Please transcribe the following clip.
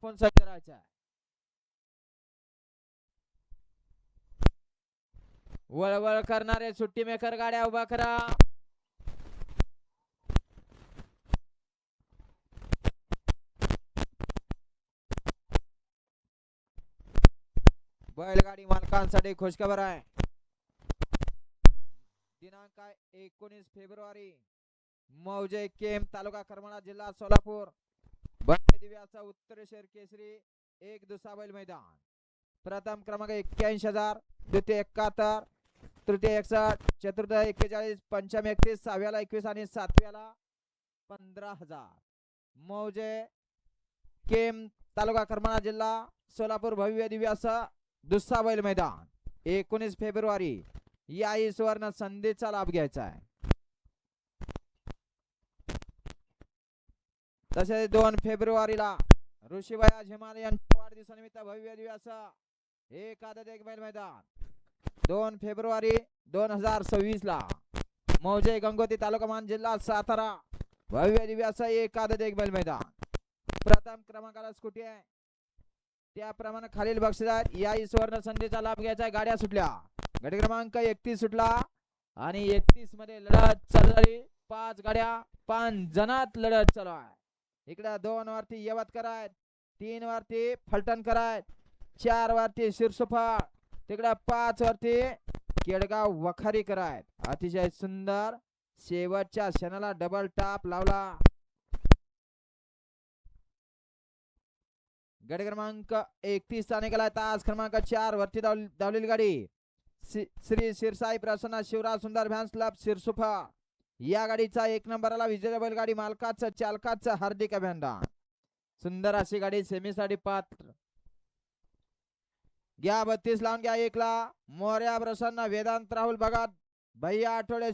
पण सज्ज राहायचं आहे. वळवळ करणारे सुट्टी मेकर गाड्या उभा करा. बैलगाडी मालकांसाठी खुशखबर आहे. दिनांक 19 फेब्रुवारी मौजे केम तालुका करमाळा जिल्हा सोलापूर दिव्याचा उत्तरेश्वर केसरी एक दुसरा बैल मैदान. प्रथम क्रमांक 81,000, द्वितीय 71, तृतीय 61, चतुर्थ 41, पंचम 31, सहाव्याला 21 आणि सातव्याला 15,000. मौजे केम तालुका करमाळा जिल्हा सोलापूर भव्य दिव्याचा दुसरा बैल मैदान 19 फेब्रुवारी या सुवर्ण संधीचा लाभ घ्यायचा आहे. तसेच 2 फेब्रुवारीला ऋषीबाया झिमाले यांच्या वाढदिवसानिमित्त भव्य दिव्याचा एक आदत एक बैल मैदान 2 फेब्रुवारी 2026 ला मौजे गंगोती तालुका मान जिल्हा सातारा भव्य दिव्याचा एक आदत एक बैल मैदान. प्रथम क्रमांकाला स्कूटी आहे. त्याप्रमाणे खालील बक्षीस आहेत. या सुवर्ण संधीचा लाभ घ्यायचा आहे. गाड्या सुटल्या. गाडी क्रमांक 31 सुटला आणि 31 मध्ये लढत चालू झाली. 5 गाड्या 5 जणात लढत चालू आहे. इकडे 2 वरती यवतकर आहेत, 3 वरती फलटणकर आहेत, 4 वरती शिरसोफा, तिकडे 5 वरती केडगाव वखारीकर आहेत. अतिशय सुंदर शेवटच्या क्षणाला डबल टाप लावला. गाडी क्रमांक 31 चा निघाला. तास क्रमांक 4 वरती धावलेली गाडी श्री शिरसाई प्रसन्न शिवराज सुंदर भॅन्स क्लब शिरसुफा या गाडीचा 1 नंबरला विजय बैलगाडी मालकाचं चालकाचं हार्दिक अभिनंदन. सुंदर अशी गाडी सेमीसाठी पात्र. घ्या 32 लावून घ्या 1 ला. मोर्या प्रसन्न वेदांत राहुल भगत भैया आठवडे